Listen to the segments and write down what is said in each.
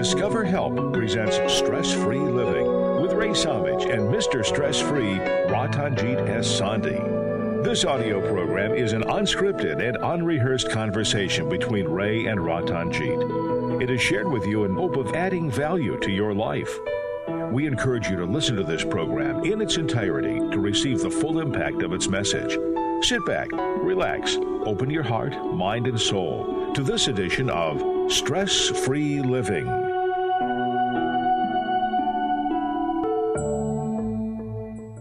Discover Help presents Stress-Free Living with Ray Samich and Mr. Stress-Free, Ratanjit S. Sandhi. This audio program is an unscripted and unrehearsed conversation between Ray and Ratanjit. It is shared with you in hope of adding value to your life. We encourage you to listen to this program in its entirety to receive the full impact of its message. Sit back, relax, open your heart, mind, and soul to this edition of Stress-Free Living.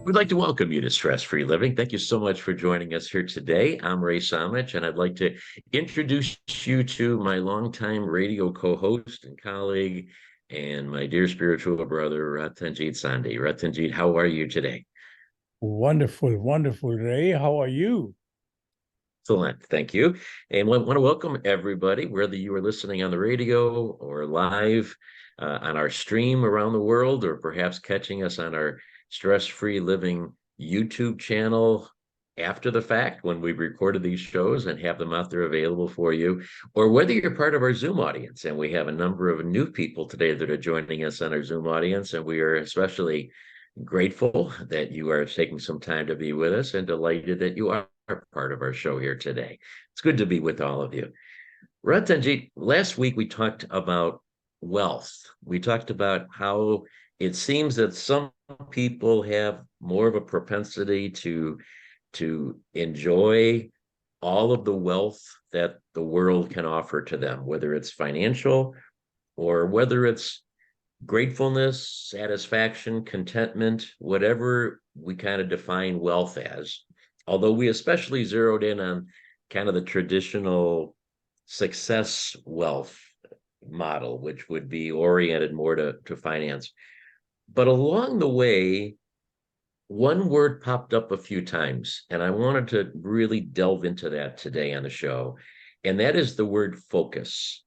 We'd like to welcome you to Stress-Free Living. Thank you so much for joining us here today. I'm Ray Samich, and I'd like to introduce you to my longtime radio co-host and colleague, and my dear spiritual brother, Ratanjit Sandhi. Ratanjit, how are you today? Wonderful, wonderful, Ray. How are you? Excellent, thank you. And I want to welcome everybody, whether you are listening on the radio or live on our stream around the world, or perhaps catching us on our Stress-Free Living YouTube channel after the fact when we've recorded these shows and have them out there available for you, or whether you're part of our Zoom audience. And we have a number of new people today that are joining us on our Zoom audience, and we are especially grateful that you are taking some time to be with us and delighted that you are part of our show here today. It's good to be with all of you. Ratanjit, last week we talked about wealth. We talked about how it seems that some people have more of a propensity to enjoy all of the wealth that the world can offer to them, whether it's financial or whether it's gratefulness, satisfaction, contentment, whatever we kind of define wealth as. Although we especially zeroed in on kind of the traditional success wealth model, which would be oriented more to finance. But along the way, one word popped up a few times, and I wanted to really delve into that today on the show, and that is the word focus.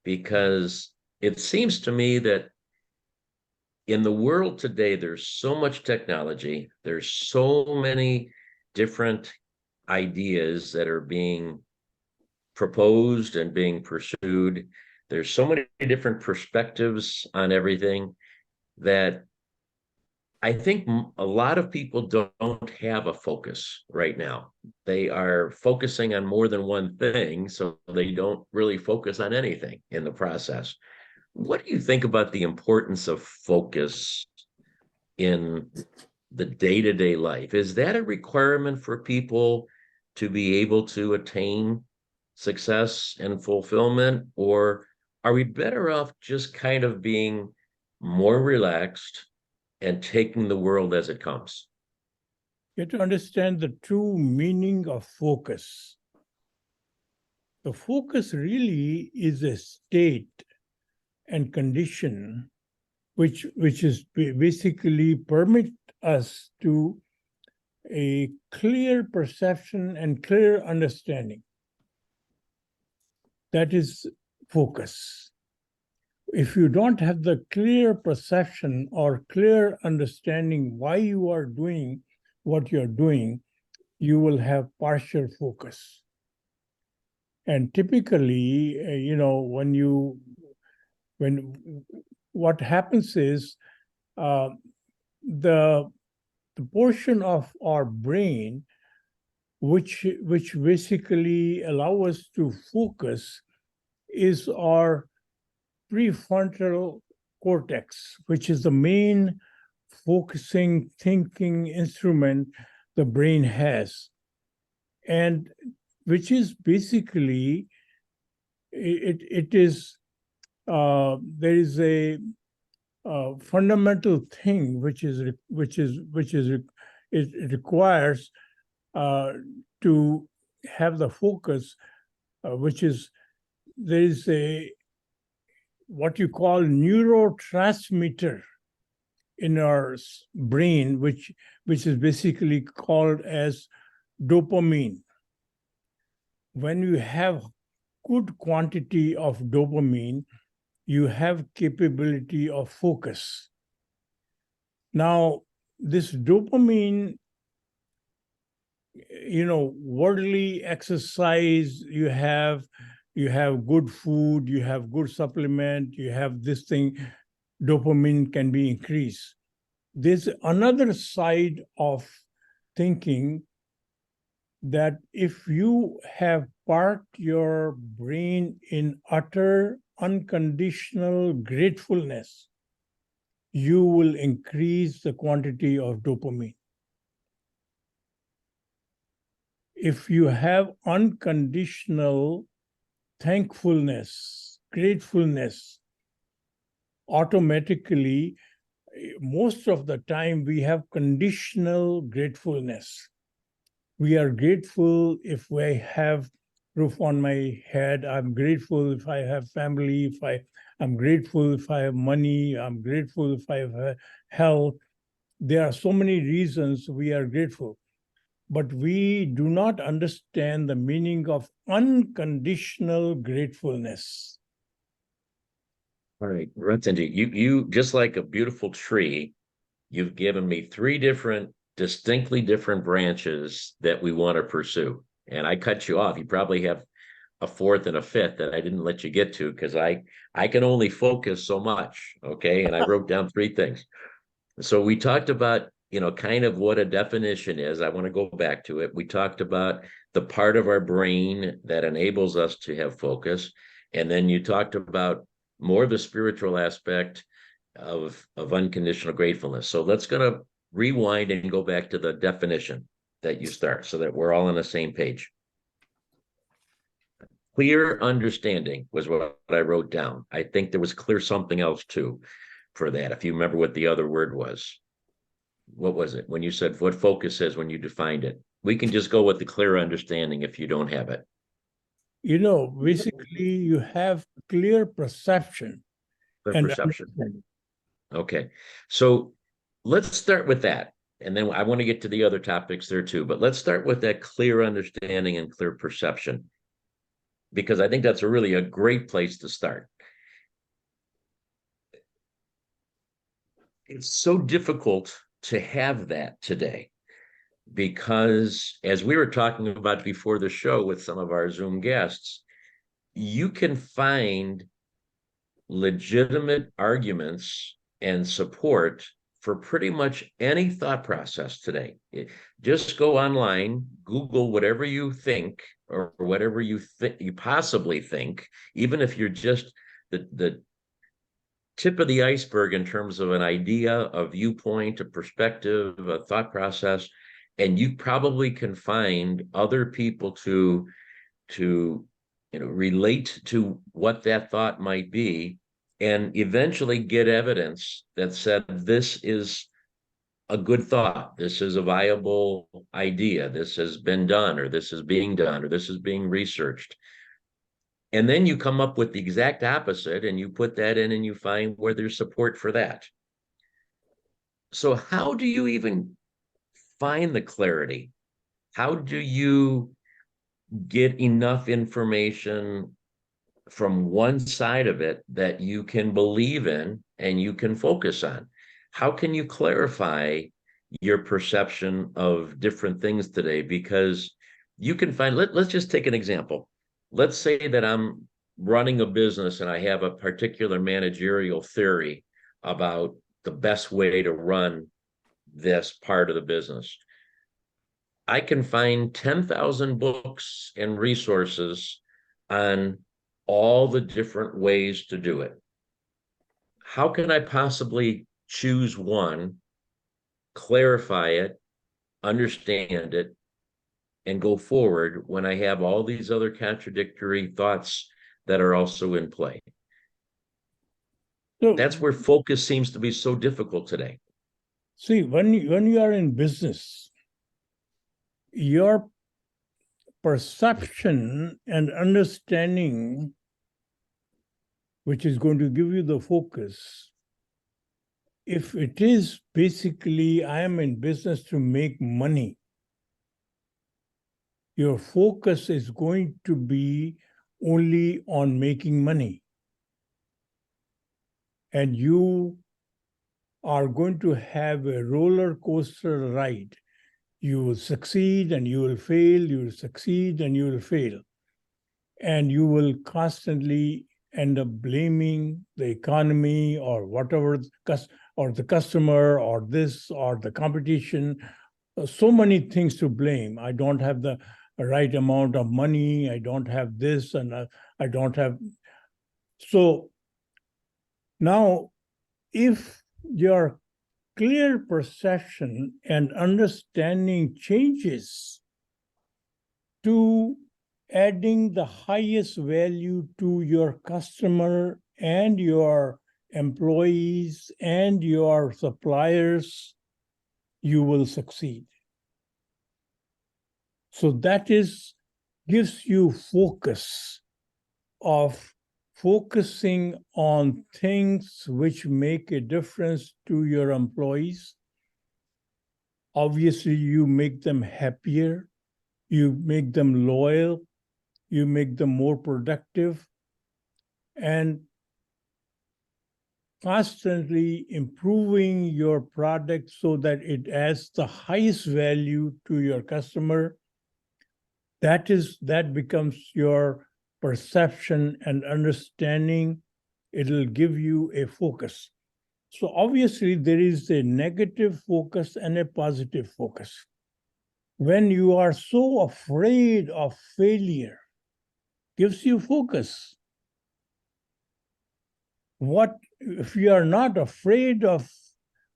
Because it seems to me that in the world today, there's so much technology, there's so many different ideas that are being proposed and being pursued. There's so many different perspectives on everything that I think a lot of people don't have a focus right now. They are focusing on more than one thing, so they don't really focus on anything in the process. What do you think about the importance of focus in the day-to-day life? Is that a requirement for people to be able to attain success and fulfillment, or are we better off just kind of being more relaxed and taking the world as it comes? You have to understand the true meaning of focus. The focus really is a state and condition which is basically permit us to a clear perception and clear understanding. That is focus. If you don't have the clear perception or clear understanding why you are doing what you're doing, you will have partial focus. And typically, when what happens is the portion of our brain which basically allow us to focus is our prefrontal cortex, which is the main focusing thinking instrument the brain has, and which is basically it is there is a fundamental thing it requires to have the focus, which is there is a what you call neurotransmitter in our brain, which is basically called as dopamine. When you have good quantity of dopamine, you have capability of focus. Now, this dopamine, worldly exercise, you have you have good food, you have good supplement, you have this thing, dopamine can be increased. There's another side of thinking that if you have parked your brain in utter unconditional gratefulness, you will increase the quantity of dopamine. If you have unconditional thankfulness, gratefulness, automatically, most of the time we have conditional gratefulness. We are grateful if I have roof on my head. I'm grateful if I have family. I'm grateful if I have money. I'm grateful if I have health. There are so many reasons we are grateful, but we do not understand the meaning of unconditional gratefulness. All right, Ratanjit, you just like a beautiful tree, you've given me three distinctly different branches that we want to pursue. And I cut you off. You probably have a fourth and a fifth that I didn't let you get to because I can only focus so much. Okay. And I wrote down three things. So we talked about, kind of what a definition is. I want to go back to it. We talked about the part of our brain that enables us to have focus. And then you talked about more the spiritual aspect of unconditional gratefulness. So let's gonna rewind and go back to the definition that you start so that we're all on the same page. Clear understanding was what I wrote down. I think there was clear something else too for that. If you remember what the other word was, what was it? When you said what focus is when you defined it, we can just go with the clear understanding if you don't have it. Basically you have clear perception. Clear perception. Okay. So let's start with that. And then I want to get to the other topics there too, but let's start with that clear understanding and clear perception, because I think that's really a great place to start. It's so difficult to have that today because, as we were talking about before the show with some of our Zoom guests, you can find legitimate arguments and support for pretty much any thought process today. Just go online, Google whatever you think or whatever you possibly think, even if you're just the tip of the iceberg in terms of an idea, a viewpoint, a perspective, a thought process, and you probably can find other people to relate to what that thought might be, and eventually get evidence that said this is a good thought, this is a viable idea, this has been done, or this is being done, or this is being researched. And then you come up with the exact opposite and you put that in and you find where there's support for that. So how do you even find the clarity? How do you get enough information from one side of it that you can believe in and you can focus on? How can you clarify your perception of different things today? Because you can find, let's just take an example. Let's say that I'm running a business and I have a particular managerial theory about the best way to run this part of the business. I can find 10,000 books and resources on all the different ways to do it. How can I possibly choose one, clarify it, understand it, and go forward when I have all these other contradictory thoughts that are also in play? So that's where focus seems to be so difficult today. See, when you are in business, your perception and understanding, which is going to give you the focus, if it is basically, I am in business to make money, your focus is going to be only on making money. And you are going to have a roller coaster ride. You will succeed and you will fail, you will succeed and you will fail. and you will constantly end up blaming the economy or whatever, or the customer or this or the competition. So many things to blame. I don't have the right amount of money. I don't have this, and I don't have. So now, if your clear perception and understanding changes to adding the highest value to your customer and your employees and your suppliers, you will succeed. So that gives you focus of focusing on things which make a difference to your employees. Obviously, you make them happier, you make them loyal, you make them more productive, and constantly improving your product so that it adds the highest value to your customer. That becomes your perception and understanding. It'll give you a focus. So obviously there is a negative focus and a positive focus. When you are so afraid of failure, gives you focus. What if you are not afraid of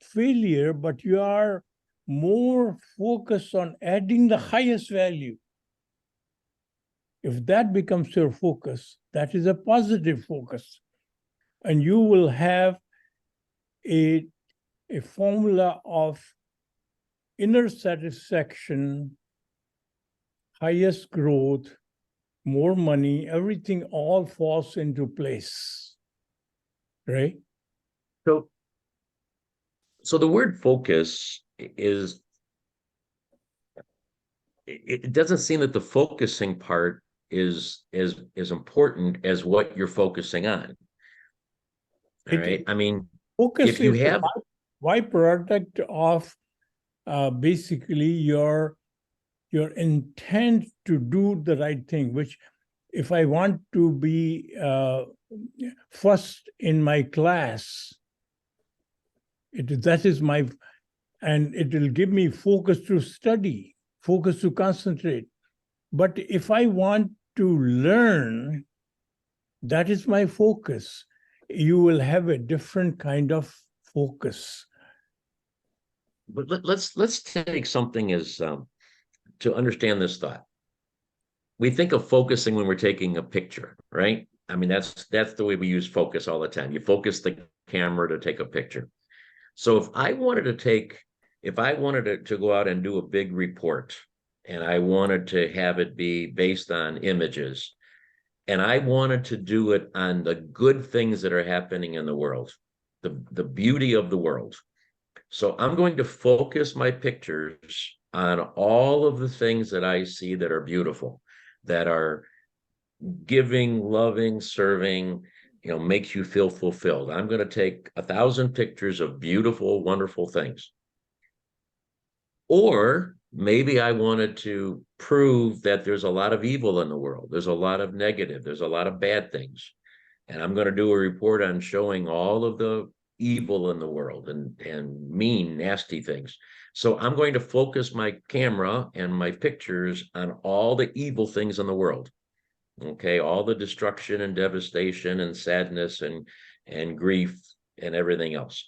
failure, but you are more focused on adding the highest value? If that becomes your focus, that is a positive focus. And you will have a formula of inner satisfaction, highest growth, more money, everything all falls into place, right? So the word focus is, it doesn't seem that the focusing part is important as what you're focusing on. All right. I mean, focus if you is have a byproduct of basically your intent to do the right thing, which if I want to be first in my class, that is my, and it will give me focus to study, focus to concentrate. But if I want to learn, that is my focus. You will have a different kind of focus. But let's take something as to understand this thought. We think of focusing when we're taking a picture, right? I mean, that's the way we use focus all the time. You focus the camera to take a picture. So if I wanted to go out and do a big report, and I wanted to have it be based on images, and I wanted to do it on the good things that are happening in the world, the beauty of the world. So I'm going to focus my pictures on all of the things that I see that are beautiful, that are giving, loving, serving, makes you feel fulfilled. I'm going to take 1,000 pictures of beautiful, wonderful things. Or maybe I wanted to prove that there's a lot of evil in the world. There's a lot of negative. There's a lot of bad things. And I'm going to do a report on showing all of the evil in the world and mean, nasty things. So I'm going to focus my camera and my pictures on all the evil things in the world. Okay, all the destruction and devastation and sadness and grief and everything else.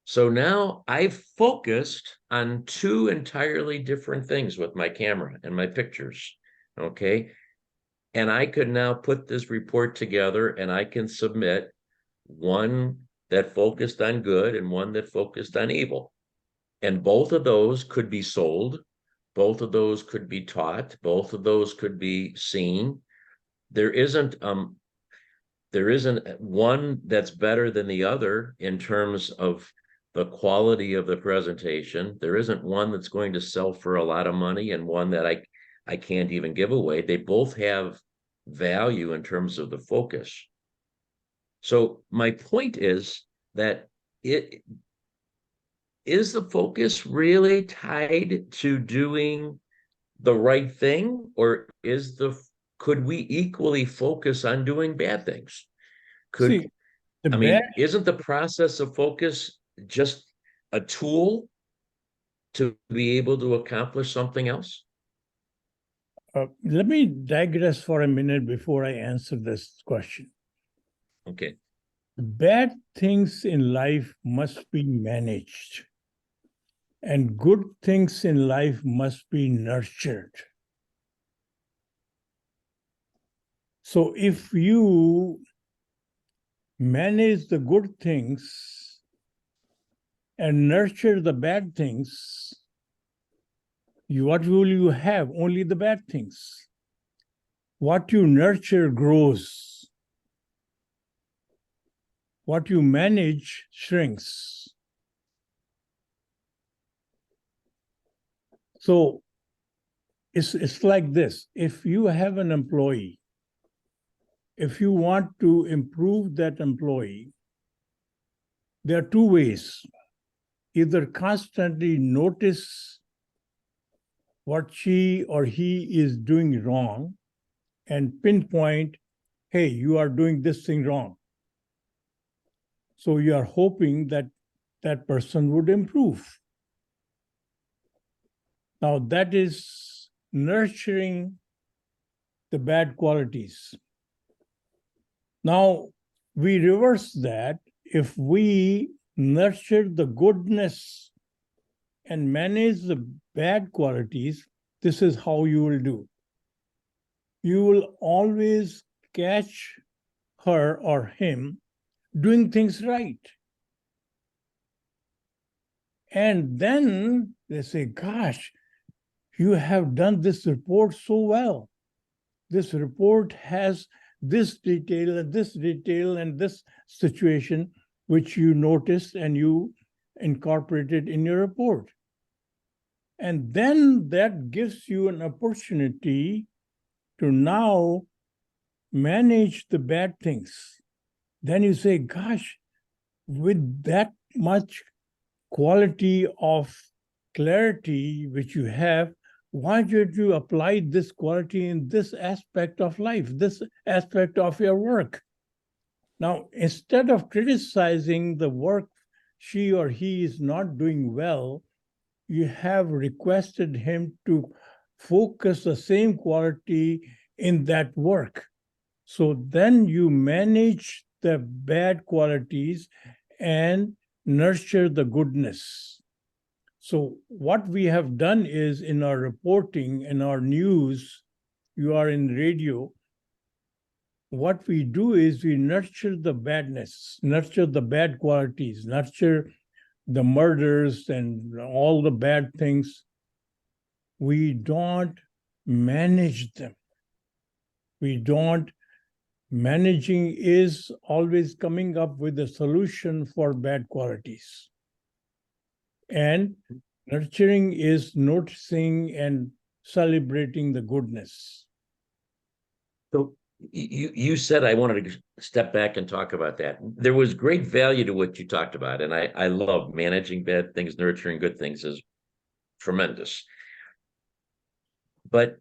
So now I've focused on two entirely different things with my camera and my pictures. Okay. And I could now put this report together and I can submit one that focused on good and one that focused on evil. And both of those could be sold. Both of those could be taught. Both of those could be seen. There isn't one that's better than the other in terms of the quality of the presentation. There isn't one that's going to sell for a lot of money and one that I can't even give away. They both have value in terms of the focus. So my point is that is the focus really tied to doing the right thing, or is the could we equally focus on doing bad things? See, Isn't the process of focus just a tool to be able to accomplish something else? Let me digress for a minute before I answer this question. Okay. Bad things in life must be managed, and good things in life must be nurtured. So if you manage the good things and nurture the bad things, what will you have? Only the bad things. What you nurture grows. What you manage shrinks. So it's like this. If you have an employee, if you want to improve that employee, there are two ways. Either constantly notice what she or he is doing wrong and pinpoint, hey, you are doing this thing wrong. So you are hoping that that person would improve. Now that is nurturing the bad qualities. Now we reverse that. If we nurture the goodness and manage the bad qualities, this is how you will do. You will always catch her or him doing things right. And then they say, gosh, you have done this report so well. This report has this detail and this situation, which you noticed and you incorporated in your report. And then that gives you an opportunity to now manage the bad things. Then you say, gosh, with that much quality of clarity which you have, why don't you apply this quality in this aspect of life, this aspect of your work? Now, instead of criticizing the work she or he is not doing well, you have requested him to focus the same quality in that work. So then you manage the bad qualities and nurture the goodness. So what we have done is, in our reporting, in our news, you are in radio, what we do is we nurture the badness, nurture the bad qualities, nurture the murders and all the bad things. We don't manage them. We don't. Managing is always coming up with a solution for bad qualities. And nurturing is noticing and celebrating the goodness. So you said, I wanted to step back and talk about that. There was great value to what you talked about. And I love managing bad things, nurturing good things is tremendous. But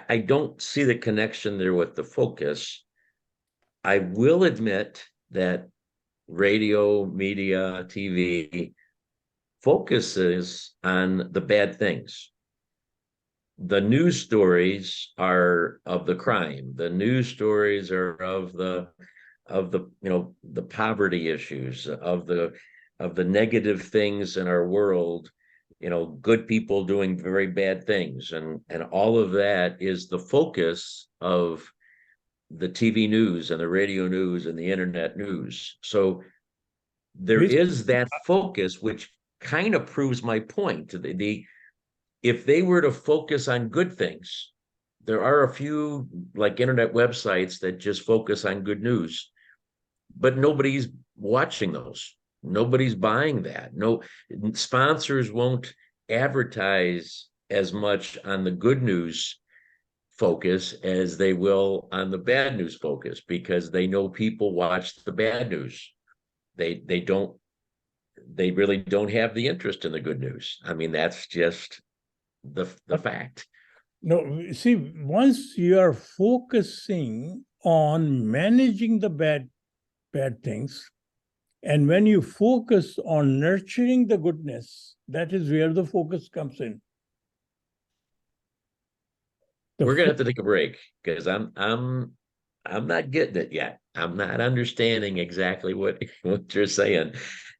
I don't see the connection there with the focus. I will admit that radio, media, TV focuses on the bad things. The news stories are of the crime. The news stories are of the the poverty issues, of the negative things in our world, good people doing very bad things, and all of that is the focus of the TV news and the radio news and the internet news. So there is that focus, which kind of proves my point. If they were to focus on good things, there are a few like internet websites that just focus on good news, but nobody's watching those. Nobody's buying that. No sponsors won't advertise as much on the good news focus as they will on the bad news focus, because they know people watch the bad news. They really don't have the interest in the good news. I mean, that's just the fact. No, see, once you are focusing on managing the bad things, and when you focus on nurturing the goodness, that is where the focus comes in. We're gonna have to take a break because I'm not getting it yet. I'm not understanding exactly what you're saying.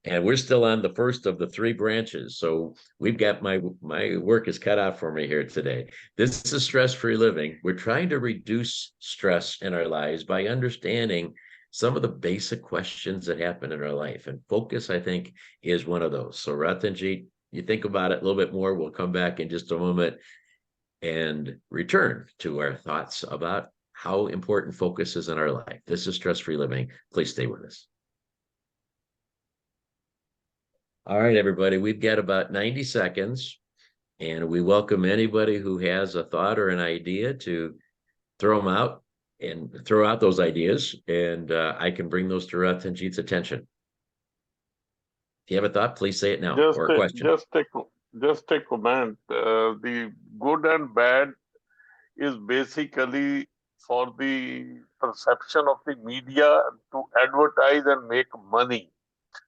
And we're still on the first of the three branches. So we've got my work is cut out for me here today. This is stress-free living. We're trying to reduce stress in our lives by understanding some of the basic questions that happen in our life. And focus, I think, is one of those. So Ratanjit, you think about it a little bit more. We'll come back in just a moment and return to our thoughts about how important focus is in our life. This is Stress-Free Living. Please stay with us. All right, everybody, we've got about 90 seconds, and we welcome anybody who has a thought or an idea to throw them out and throw out those ideas, and I can bring those to Ratanjit's attention. If you have a thought, please say it now, or a question. Just a comment. The good and bad is basically for the perception of the media to advertise and make money.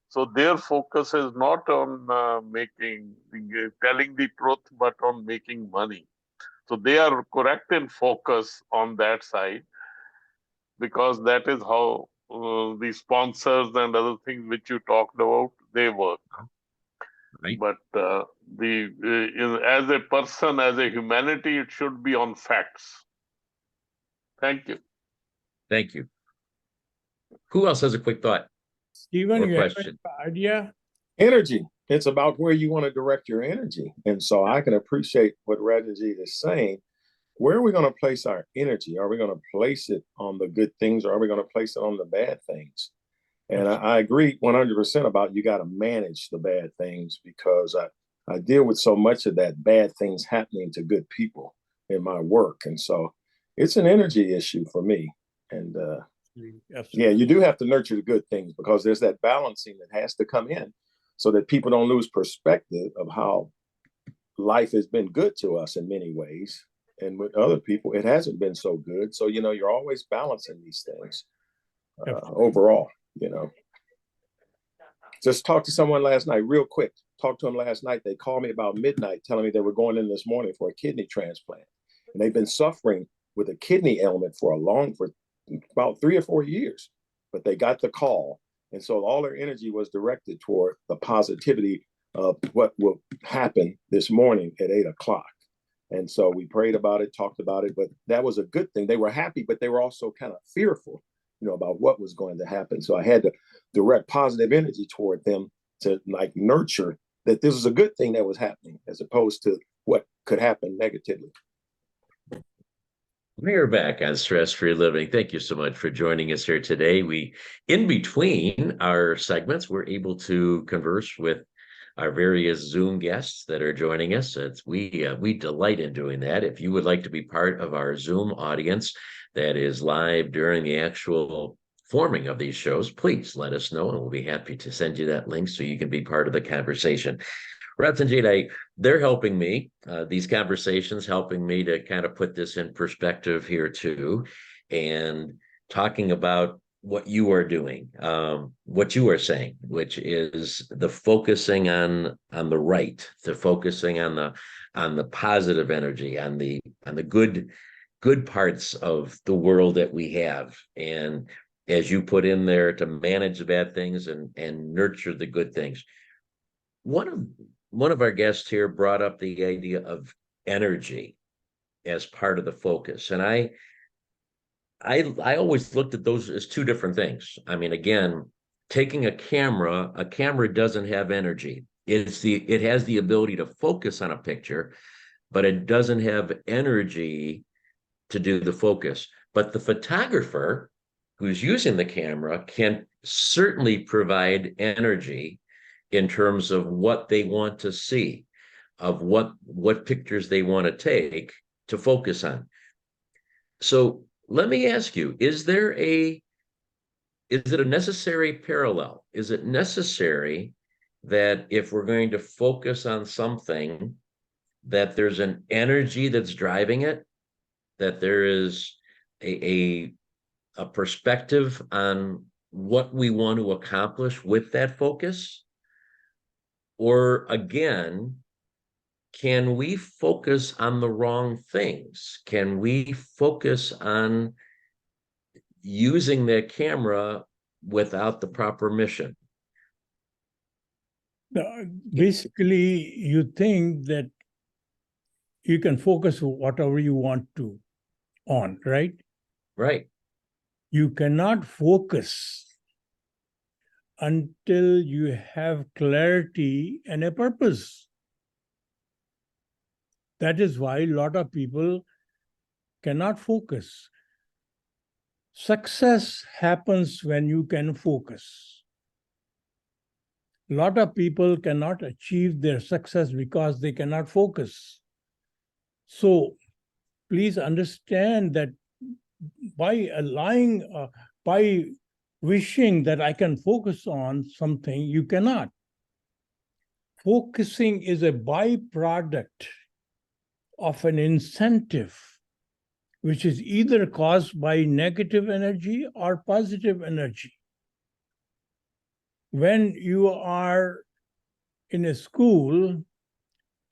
So their focus is not on telling the truth, but on making money. So they are correct in focus on that side, because that is how the sponsors and other things which you talked about, they work. Right. But as a person, as a humanity, it should be on facts. Thank you. Thank you. Who else has a quick thought? Stephen, or you question? have an idea? Energy. It's about where you want to direct your energy. And so I can appreciate what Ratanjit is saying. Where are we going to place our energy? Are we going to place it on the good things, or are we going to place it on the bad things? And I agree 100% about you got to manage the bad things, because I deal with so much of that bad things happening to good people in my work. And so it's an energy issue for me. And yeah, you do have to nurture the good things, because there's that balancing that has to come in so that people don't lose perspective of how life has been good to us in many ways. And with other people, it hasn't been so good. So, you're always balancing these things overall, Just talked to someone last night, real quick. Talked to them last night. They called me about midnight telling me they were going in this morning for a kidney transplant. And they've been suffering with a kidney ailment for about 3 or 4 years. But they got the call. And so all their energy was directed toward the positivity of what will happen this morning at 8 o'clock. And so we prayed about it, talked about it, but that was a good thing. They were happy, but they were also kind of fearful, about what was going to happen. So I had to direct positive energy toward them to nurture that this was a good thing that was happening, as opposed to what could happen negatively. We're back on Stress-Free Living. Thank you so much for joining us here today. In between our segments, we're able to converse with our various Zoom guests that are joining us. We delight in doing that. If you would like to be part of our Zoom audience that is live during the actual forming of these shows, please let us know, and we'll be happy to send you that link so you can be part of the conversation. Ratanjit, they're helping me, these conversations helping me to kind of put this in perspective here too, and talking about what you are doing, what you are saying, which is the focusing on the right, the focusing on the positive energy, on the good parts of the world that we have, and as you put in there, to manage the bad things and nurture the good things. One of our guests here brought up the idea of energy as part of the focus, and I always looked at those as two different things. I mean, again, taking a camera doesn't have energy. It has the ability to focus on a picture, but it doesn't have energy to do the focus. But the photographer who's using the camera can certainly provide energy in terms of what they want to see, of what pictures they want to take to focus on. So let me ask you, is it a necessary parallel? Is it necessary that if we're going to focus on something, that there's an energy that's driving it, that there is a perspective on what we want to accomplish with that focus? Or again, can we focus on the wrong things? Can we focus on using that camera without the proper mission? Basically, you think that you can focus whatever you want to on, right? Right. You cannot focus until you have clarity and a purpose. That is why a lot of people cannot focus. Success happens when you can focus. A lot of people cannot achieve their success because they cannot focus. So please understand that by by wishing that I can focus on something, you cannot. Focusing is a byproduct of an incentive, which is either caused by negative energy or positive energy. When you are in a school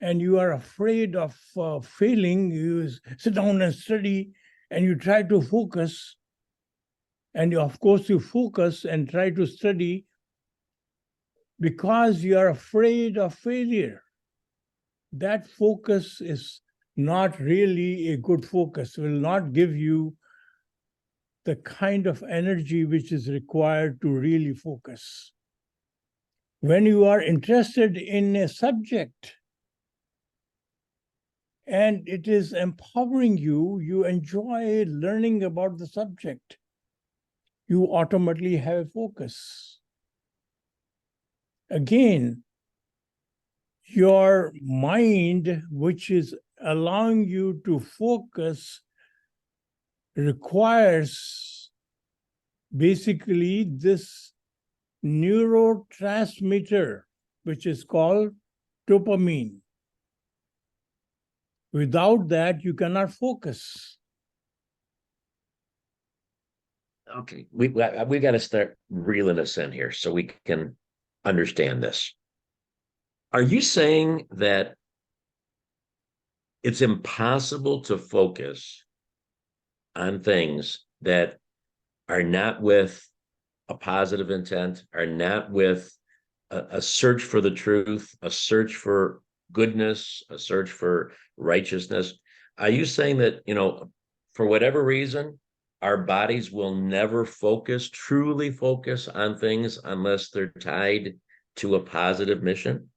and you are afraid of failing, you sit down and study and you try to focus. And of course, you focus and try to study because you are afraid of failure. That focus is not really a good focus, will not give you the kind of energy which is required to really focus. When you are interested in a subject and it is empowering you, you enjoy learning about the subject, you automatically have a focus. Again, your mind, which is allowing you to focus, requires basically this neurotransmitter, which is called dopamine. Without that, you cannot focus. Okay, we got to start reeling this in here so we can understand this. Are you saying that it's impossible to focus on things that are not with a positive intent, are not with a search for the truth, a search for goodness, a search for righteousness? Are you saying that, for whatever reason, our bodies will never truly focus on things unless they're tied to a positive mission?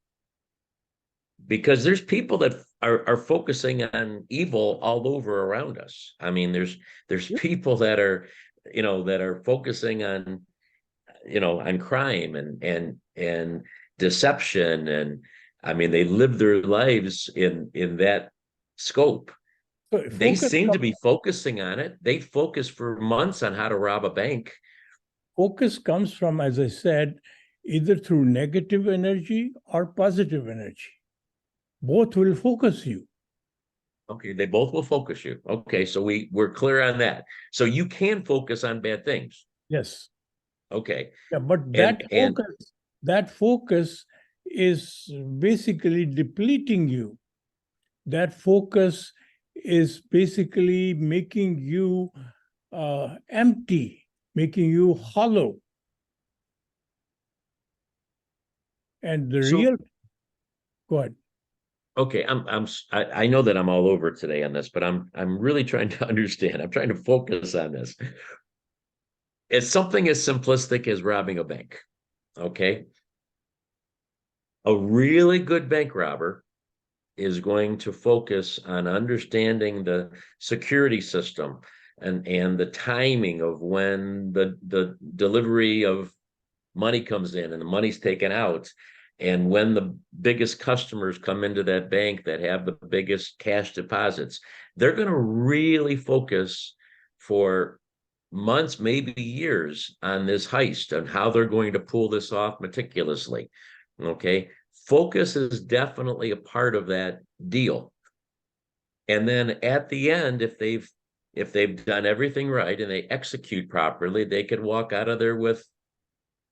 Because there's people that are focusing on evil all over around us. I mean, there's people that are, that are focusing on, on crime and deception. And I mean, they live their lives in that scope. So they seem to be focusing on it. They focus for months on how to rob a bank. Focus comes from, as I said, either through negative energy or positive energy. Both will focus you. Okay, they both will focus you. Okay, so we're clear on that. So you can focus on bad things. Yes. Okay. Yeah, but that focus is basically depleting you. That focus is basically making you empty, making you hollow. And go ahead. Okay, I know that I'm all over today on this, but I'm really trying to understand. I'm trying to focus on this. It's something as simplistic as robbing a bank. Okay. A really good bank robber is going to focus on understanding the security system and the timing of when the delivery of money comes in and the money's taken out, and when the biggest customers come into that bank that have the biggest cash deposits. They're going to really focus for months, maybe years, on this heist and how they're going to pull this off meticulously. Okay. Focus is definitely a part of that deal. And then at the end, if they've done everything right and they execute properly, they could walk out of there with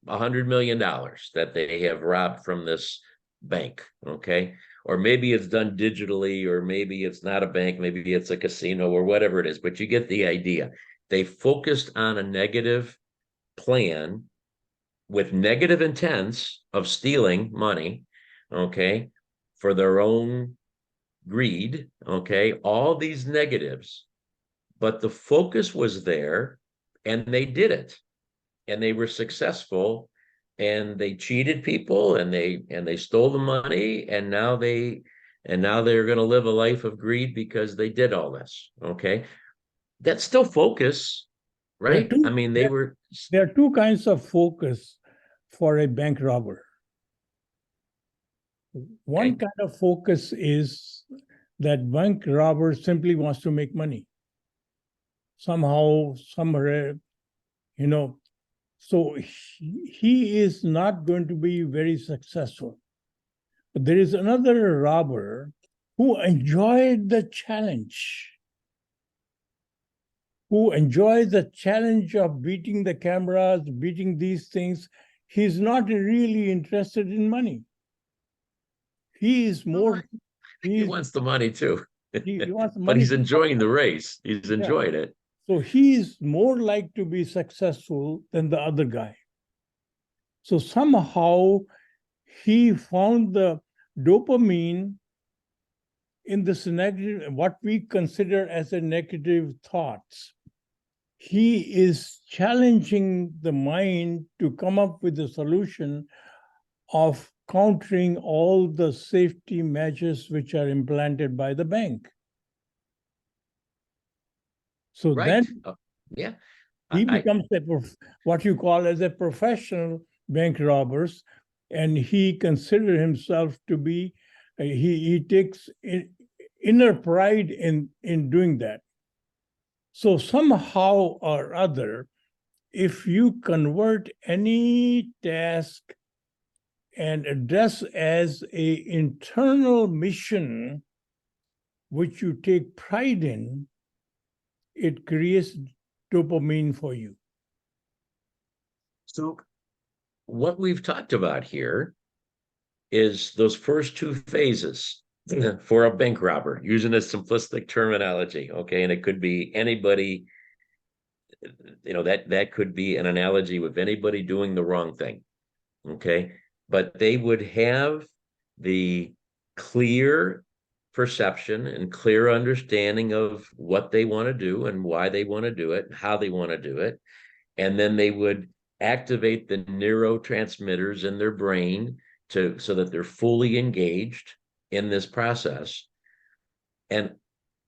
$100 million that they have robbed from this bank. Okay. Or maybe it's done digitally, or maybe it's not a bank, maybe it's a casino or whatever it is, but you get the idea. They focused on a negative plan with negative intents of stealing money, okay, for their own greed, okay, all these negatives, but the focus was there and they did it and they were successful and they cheated people and they stole the money and now they're going to live a life of greed because they did all this. Okay, that's still focus, right? I mean, there are two kinds of focus for a bank robber. One kind of focus is that bank robber simply wants to make money somehow, somewhere, so he is not going to be very successful. But there is another robber who enjoyed the challenge, of beating the cameras, beating these things. He's not really interested in money. He is more. He wants the money too. He wants money, but he's enjoying the race. He's enjoying it. So he is more like to be successful than the other guy. So somehow he found the dopamine in this negative, what we consider as a negative thoughts. He is challenging the mind to come up with a solution of countering all the safety measures which are implanted by the bank. So right. Then he becomes what you call as a professional bank robbers, and he considers himself to be, he takes inner pride in doing that. So somehow or other, if you convert any task and address as an internal mission, which you take pride in, it creates dopamine for you. So what we've talked about here is those first two phases for a bank robber, using a simplistic terminology, okay? And it could be anybody, that could be an analogy with anybody doing the wrong thing, okay? But they would have the clear perception and clear understanding of what they want to do and why they want to do it, how they want to do it. And then they would activate the neurotransmitters in their brain so that they're fully engaged in this process. And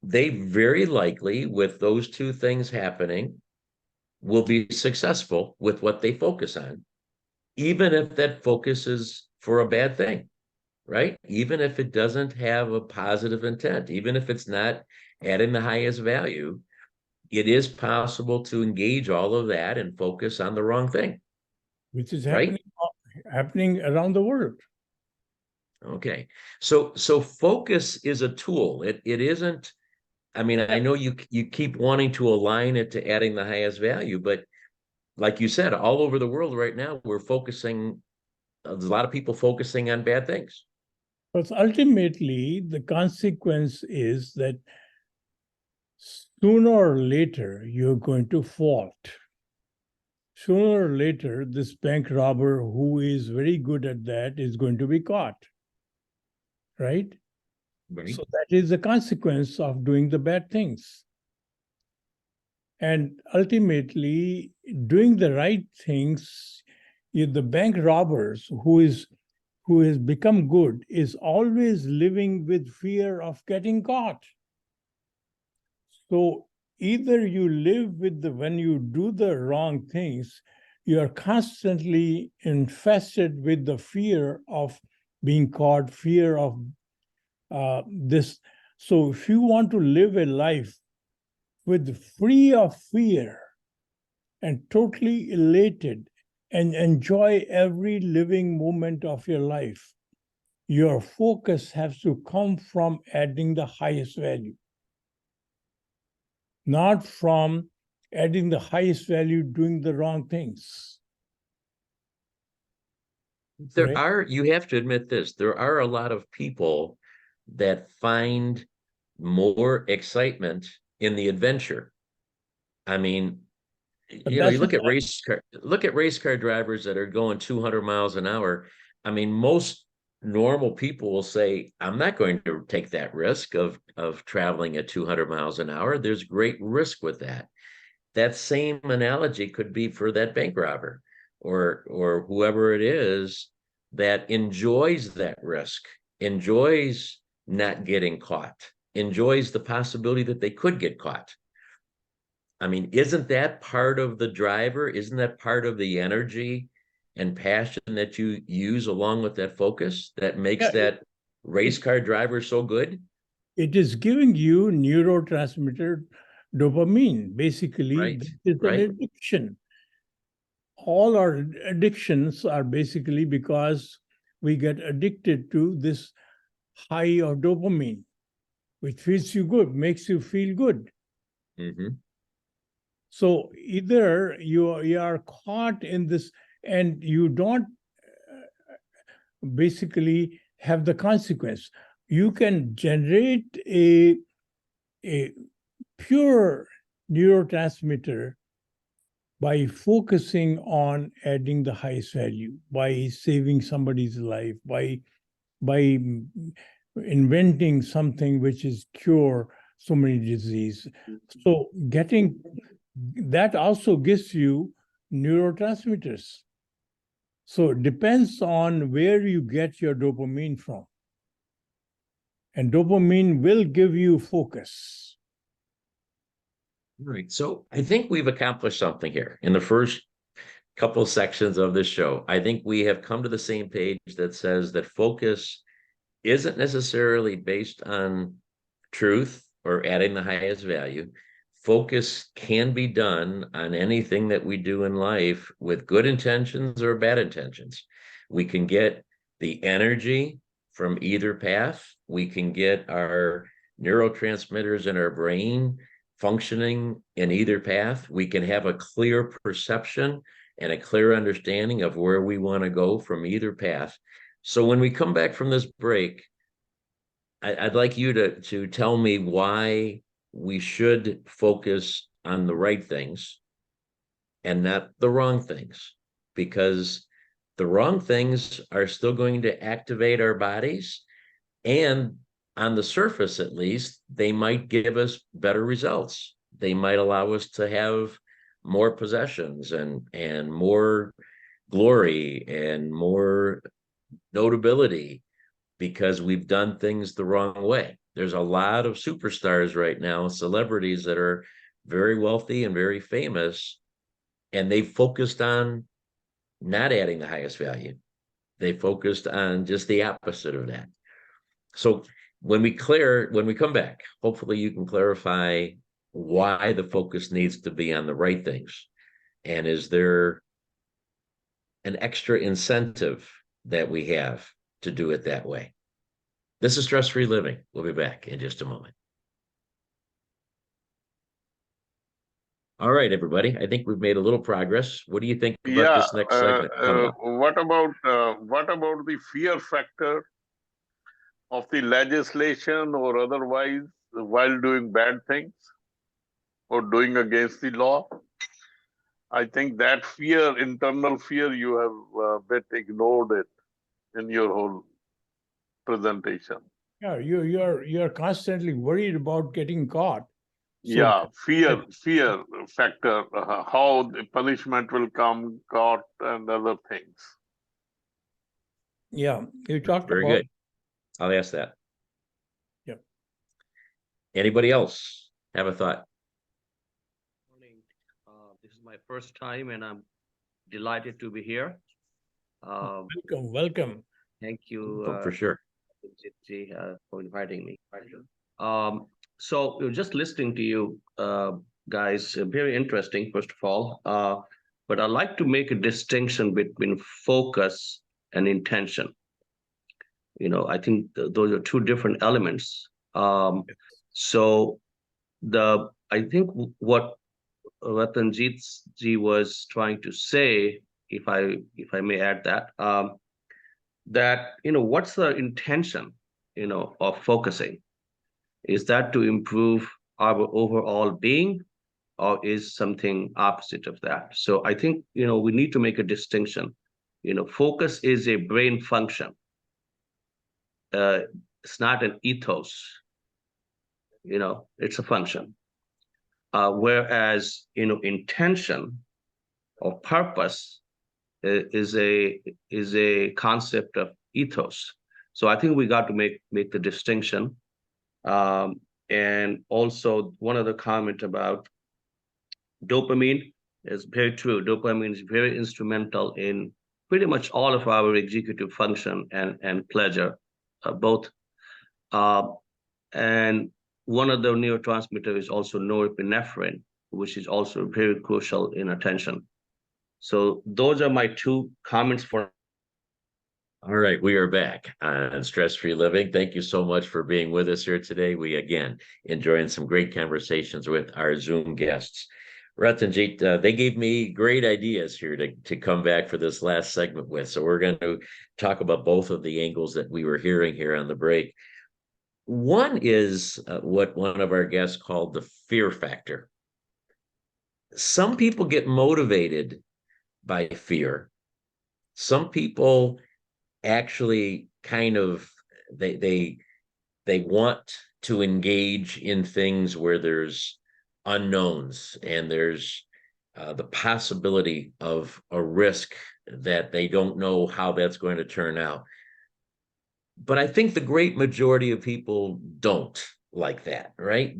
they very likely, with those two things happening, will be successful with what they focus on, even if that focus is for a bad thing, right? Even if it doesn't have a positive intent, even if it's not adding the highest value, it is possible to engage all of that and focus on the wrong thing. Which is happening around the world. Okay. So focus is a tool. It isn't, I mean, I know you keep wanting to align it to adding the highest value, but like you said, all over the world right now, there's a lot of people focusing on bad things. But ultimately, the consequence is that sooner or later, you're going to fault. Sooner or later, this bank robber who is very good at that is going to be caught. Right? So that is the consequence of doing the bad things. And ultimately, doing the right things, the bank robbers who has become good is always living with fear of getting caught. So either you live with when you do the wrong things, you are constantly infested with the fear of being caught, fear of this. So if you want to live a life free of fear and totally elated and enjoy every living moment of your life, Your focus has to come from adding the highest value, not from adding the highest value doing the wrong things. You have to admit this, there are a lot of people that find more excitement in the adventure. I mean, you look at race car drivers that are going 200 miles an hour. I mean, most normal people will say, I'm not going to take that risk of traveling at 200 miles an hour. There's great risk with that. That same analogy could be for that bank robber or whoever it is that enjoys that risk, enjoys not getting caught, enjoys the possibility that they could get caught. I mean, isn't that part of the driver? Isn't that part of the energy and passion that you use along with that focus that makes that race car driver so good? It is giving you neurotransmitter dopamine. Basically, Right, this is right. an addiction. All our addictions are basically because we get addicted to this high of dopamine, which feels you good, makes you feel good. Mm-hmm. So either you are caught in this and you don't basically have the consequence. You can generate a pure neurotransmitter by focusing on adding the highest value, by saving somebody's life, by inventing something which is cure so many diseases. So getting that also gives you neurotransmitters. So it depends on where you get your dopamine from. And dopamine will give you focus. Right. So I think we've accomplished something here in the first couple of sections of this show. I think we have come to the same page that says that focus isn't necessarily based on truth or adding the highest value. Focus can be done on anything that we do in life with good intentions or bad intentions. We can get the energy from either path. We can get our neurotransmitters in our brain functioning in either path. We can have a clear perception and a clear understanding of where we want to go from either path. So when we come back from this break, I'd like you to tell me why we should focus on the right things and not the wrong things, because the wrong things are still going to activate our bodies, and on the surface, at least, they might give us better results. They might allow us to have more possessions and more glory and more notability because we've done things the wrong way. There's a lot of superstars right now, celebrities that are very wealthy and very famous, and they focused on not adding the highest value. They focused on just the opposite of that. So when we come back, hopefully you can clarify why the focus needs to be on the right things. And is there an extra incentive that we have to do it that way? This is Stress-Free Living. We'll be back in just a moment. All right, everybody. I think we've made a little progress. What do you think about this next segment coming up? What about the fear factor of the legislation or otherwise while doing bad things or doing against the law? I think that fear, internal fear, you have a bit ignored it in your whole presentation. Yeah, you're constantly worried about getting caught. So yeah, fear factor, how the punishment will come, caught, and other things. Yeah, you talked Very about. good. I'll ask that. Yep. Anybody else have a thought? Morning. This is my first time, and I'm delighted to be here. Welcome. Thank you, For sure. for inviting me. So just listening to you guys, very interesting, first of all. But I'd like to make a distinction between focus and intention. I think those are two different elements. So I think what Ratanjit ji was trying to say, if I may add that, that what's the intention of focusing? Is that to improve our overall being, or is something opposite of that? So I think we need to make a distinction. Focus is a brain function. It's not an ethos. It's a function. Whereas intention or purpose is a concept of ethos. So I think we got to make the distinction. And also one other comment about dopamine is very true. Dopamine is very instrumental in pretty much all of our executive function and pleasure, both. And one of the neurotransmitters is also norepinephrine, which is also very crucial in attention. So those are my two comments for. All right, we are back on Stress Free Living. Thank you so much for being with us here today. We, again, enjoying some great conversations with our Zoom guests. Ratanjit, they gave me great ideas here to come back for this last segment with. So we're going to talk about both of the angles that we were hearing here on the break. One is what one of our guests called the fear factor. Some people get motivated by fear. Some people actually kind of they want to engage in things where there's unknowns and there's the possibility of a risk that they don't know how that's going to turn out. But I think the great majority of people don't like that, right?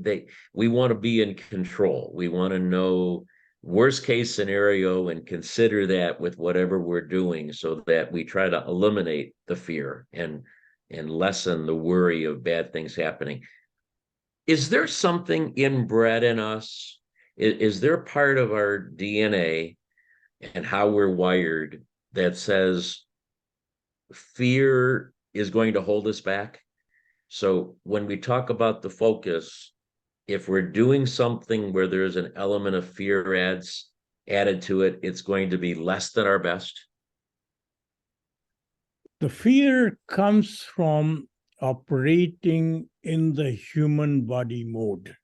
We want to be in control. We want to know worst case scenario and consider that with whatever we're doing, so that we try to eliminate the fear and lessen the worry of bad things happening. Is there something inbred in us? Is there part of our DNA and how we're wired that says fear is going to hold us back? So when we talk about the focus, if we're doing something where there's an element of fear added to it, it's going to be less than our best. The fear comes from operating in the human body mode.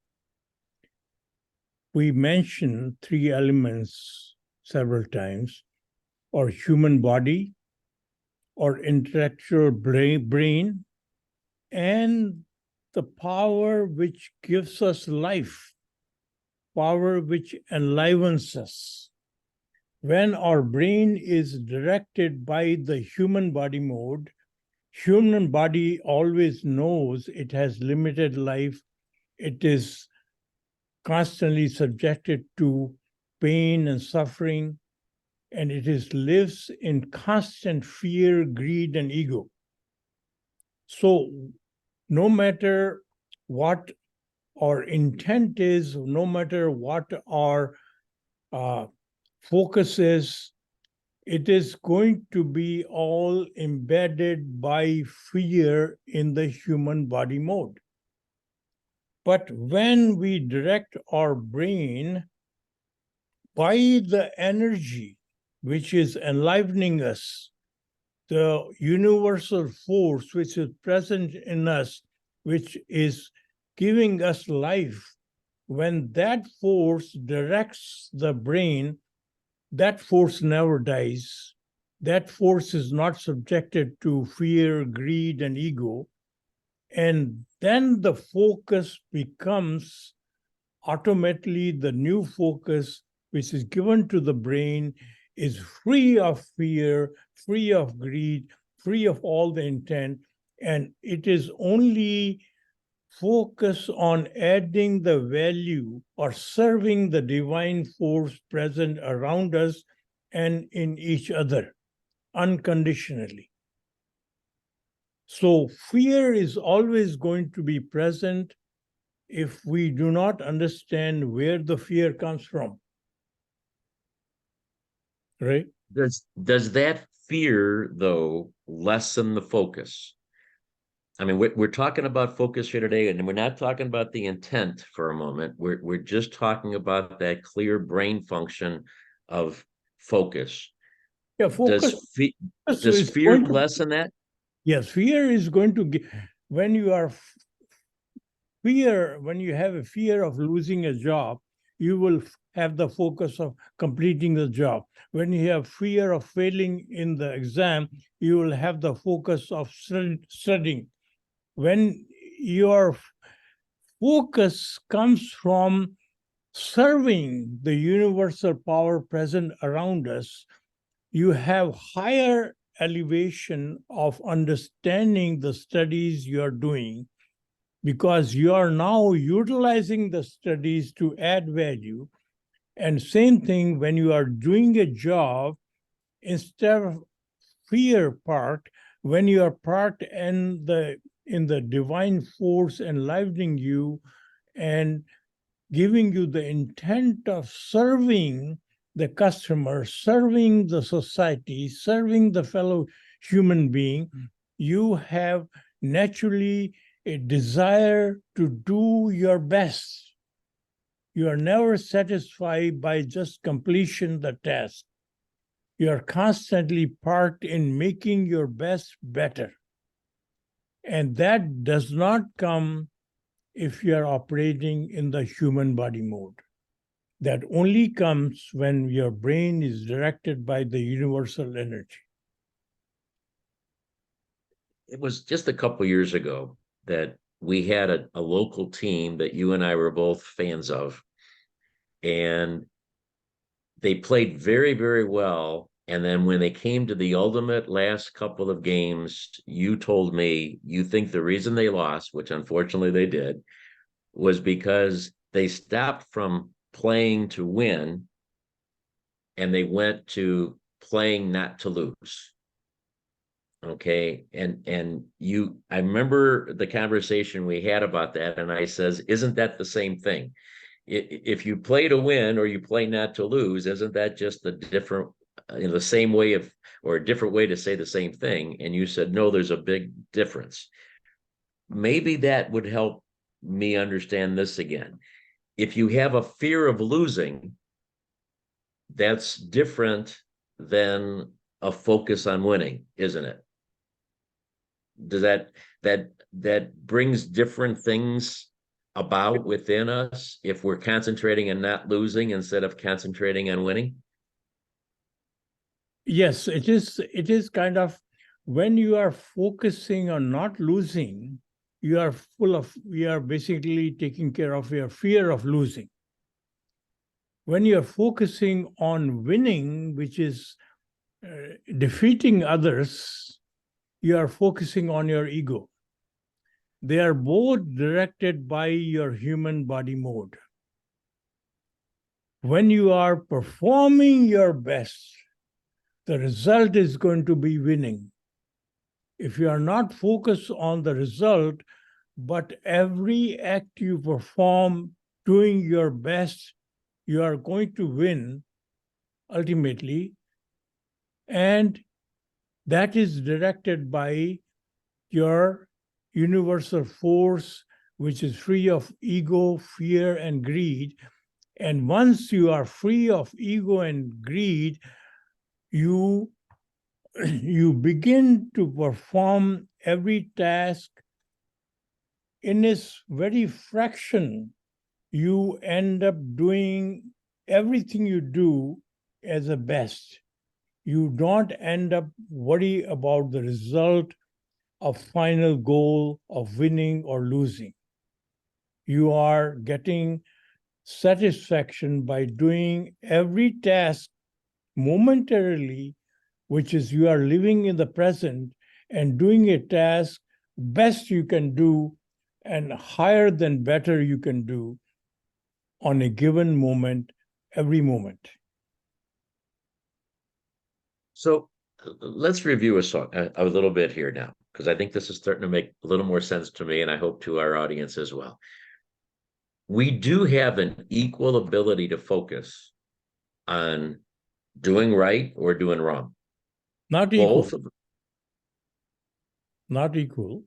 We mentioned three elements several times: or human body, or intellectual brain, and the power which gives us life, power which enlivens us. When our brain is directed by the human body mode, human body always knows it has limited life. It is constantly subjected to pain and suffering, and lives in constant fear, greed, and ego. So no matter what our intent is, no matter what our focus is, it is going to be all embedded by fear in the human body mode. But when we direct our brain by the energy which is enlivening us, the universal force which is present in us, which is giving us life, when that force directs the brain, that force never dies. That force is not subjected to fear, greed, and ego. And then the focus becomes automatically the new focus, which is given to the brain, is free of fear, free of greed, free of all the intent, and it is only focus on adding the value or serving the divine force present around us and in each other unconditionally. So fear is always going to be present if we do not understand where the fear comes from. Right? Does that fear, though, lessen the focus? I mean, we're talking about focus here today, and we're not talking about the intent for a moment. We're just talking about that clear brain function of focus. Yeah, focus Does is fear going to, lessen that? yes, fear is going to get, when you are when you have a fear of losing a job, you will have the focus of completing the job. When you have fear of failing in the exam, you will have the focus of studying. When your focus comes from serving the universal power present around us, you have higher elevation of understanding the studies you are doing, because you are now utilizing the studies to add value. And same thing when you are doing a job, instead of fear part, when you are part in the divine force enlivening you and giving you the intent of serving the customer, serving the society, serving the fellow human being, you have naturally a desire to do your best. You are never satisfied by just completion the task. You are constantly part in making your best better. And that does not come if you are operating in the human body mode. That only comes when your brain is directed by the universal energy. It was just a couple years ago that we had a local team that you and I were both fans of, and they played very, very well. And then when they came to the ultimate last couple of games, you told me you think the reason they lost, which unfortunately they did, was because they stopped from playing to win and they went to playing not to lose. Okay. And you, I remember the conversation we had about that. And I says, isn't that the same thing? If you play to win or you play not to lose, isn't that just the different, the same way of, or a different way to say the same thing? And you said, no, there's a big difference. Maybe that would help me understand this again. If you have a fear of losing, that's different than a focus on winning, isn't it? Does that brings different things about within us if we're concentrating on not losing instead of concentrating on winning? Yes, it is kind of, when you are focusing on not losing, you are basically taking care of your fear of losing. When you're focusing on winning, which is defeating others, you are focusing on your ego. They are both directed by your human body mode. When you are performing your best, the result is going to be winning. If you are not focused on the result, but every act you perform doing your best, you are going to win ultimately. And that is directed by your universal force, which is free of ego, fear, and greed. And once you are free of ego and greed, you begin to perform every task in its very fraction. You end up doing everything you do as a best. You don't end up worry about the result of final goal of winning or losing. You are getting satisfaction by doing every task momentarily, which is you are living in the present and doing a task best you can do and higher than better you can do on a given moment, every moment. So let's review a little bit here now, because I think this is starting to make a little more sense to me, and I hope to our audience as well. We do have an equal ability to focus on doing right or doing wrong. Not Both equal. of them. Not equal.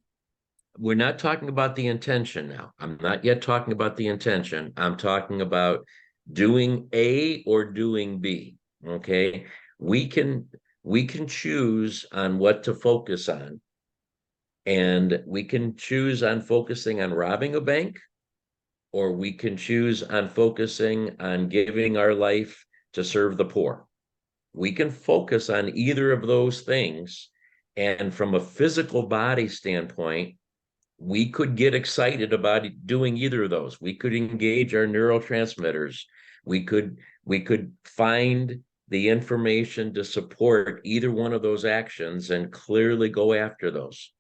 we're not talking about the intention now. I'm not yet talking about the intention. I'm talking about doing A or doing B. Okay. We can choose on what to focus on. And we can choose on focusing on robbing a bank, or we can choose on focusing on giving our life to serve the poor. We can focus on either of those things. And from a physical body standpoint, we could get excited about doing either of those. We could engage our neurotransmitters. We could find the information to support either one of those actions and clearly go after those.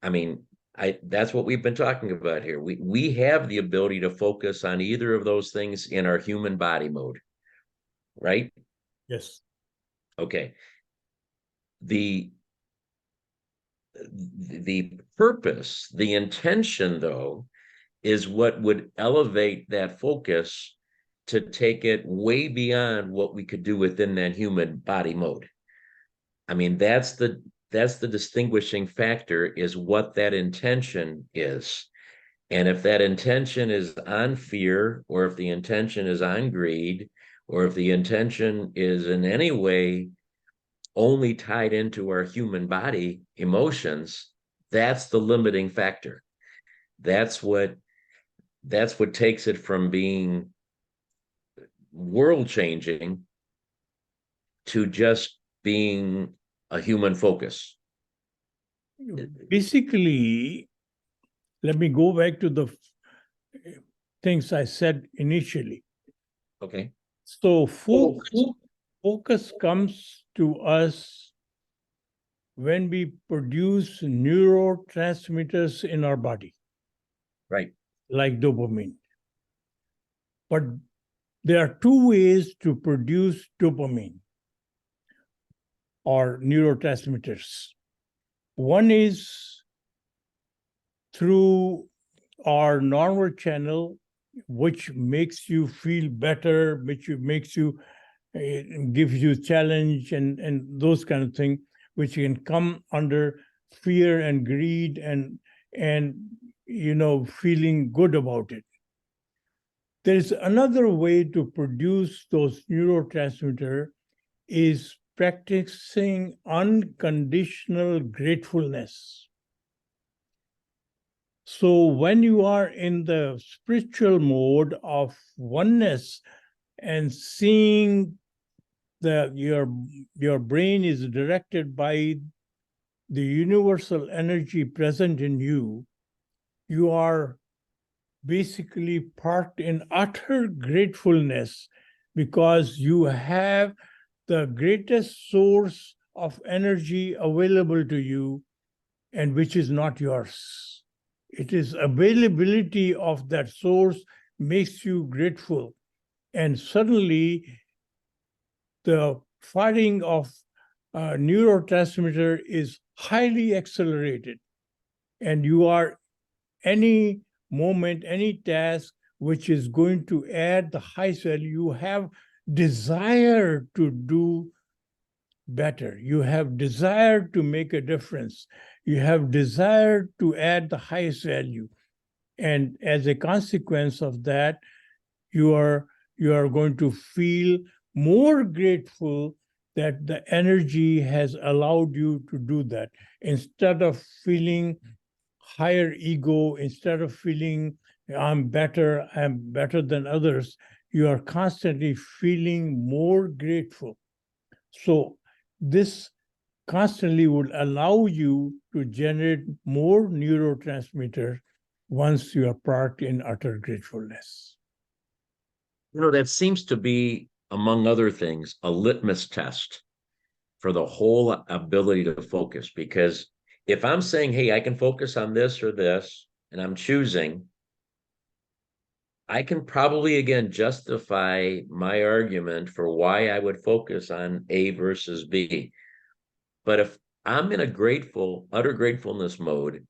I mean, that's what we've been talking about here. We have the ability to focus on either of those things in our human body mode, right? Yes. Okay. The purpose, the intention, though, is what would elevate that focus to take it way beyond what we could do within that human body mode. I mean, that's the distinguishing factor, is what that intention is. And if that intention is on fear, or if the intention is on greed, or if the intention is in any way only tied into our human body emotions, that's the limiting factor. That's what takes it from being world changing to just being a human focus. Basically, let me go back to the things I said initially. Okay. So focus comes to us when we produce neurotransmitters in our body. Right. Like dopamine. But there are two ways to produce dopamine or neurotransmitters. One is through our normal channel, which makes you feel better, which makes you, gives you challenge and those kind of things, which can come under fear and greed and feeling good about it. There is another way to produce those neurotransmitters, is practicing unconditional gratefulness. So when you are in the spiritual mode of oneness and seeing that your brain is directed by the universal energy present in you, you are basically parked in utter gratefulness because you have the greatest source of energy available to you, and which is not yours. It is availability of that source makes you grateful. And suddenly the firing of neurotransmitter is highly accelerated. And you are any moment, any task which is going to add the highest value, you have desire to do better. You have desire to make a difference. You have desire to add the highest value. And as a consequence of that, you are going to feel more grateful that the energy has allowed you to do that. Instead of feeling higher ego, instead of feeling I'm better than others, you are constantly feeling more grateful. So this constantly would allow you to generate more neurotransmitter once you are parked in utter gratefulness. That seems to be, among other things, a litmus test for the whole ability to focus. Because if I'm saying, hey, I can focus on this or this, and I'm choosing, I can probably, again, justify my argument for why I would focus on A versus B. But if I'm in a utter gratefulness mode,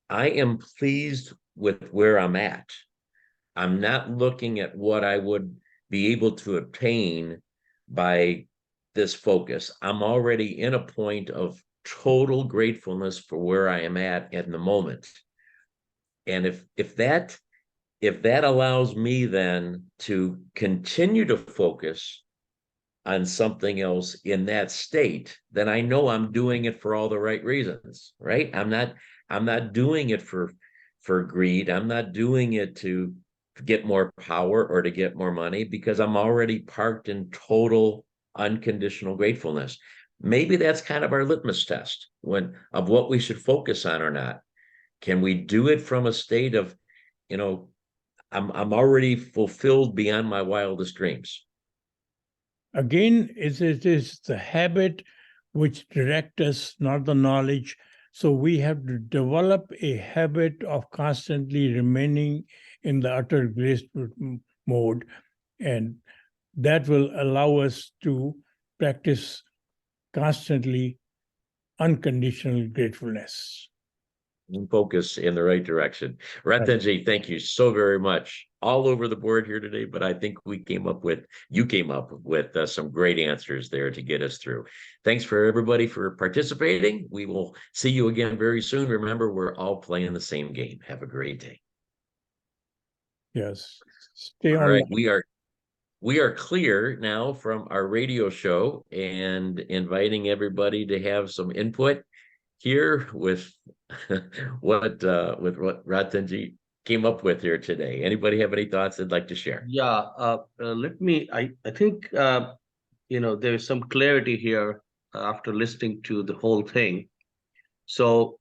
I am pleased with where I'm at. I'm not looking at what I would be able to obtain by this focus. I'm already in a point of total gratefulness for where I am at in the moment. And if that allows me then to continue to focus on something else in that state, then I know I'm doing it for all the right reasons, right? I'm not doing it for greed. I'm not doing it to get more power or to get more money, because I'm already parked in total unconditional gratefulness. Maybe that's kind of our litmus test of what we should focus on or not. Can we do it from a state of, I'm already fulfilled beyond my wildest dreams? Again, it is the habit which direct us, not the knowledge. So we have to develop a habit of constantly remaining in the utter graceful mode, and that will allow us to practice constantly unconditional gratefulness. And focus in the right direction. Ratanjit, thank you so very much. All over the board here today, but I think you came up with some great answers there to get us through. Thanks for everybody for participating. We will see you again very soon. Remember, we're all playing the same game. Have a great day. Yes. Stay all on. Right, we are clear now from our radio show, and inviting everybody to have some input here with what Ratanjit came up with here today. Anybody have any thoughts they'd like to share? Yeah, I think, there's some clarity here after listening to the whole thing. So,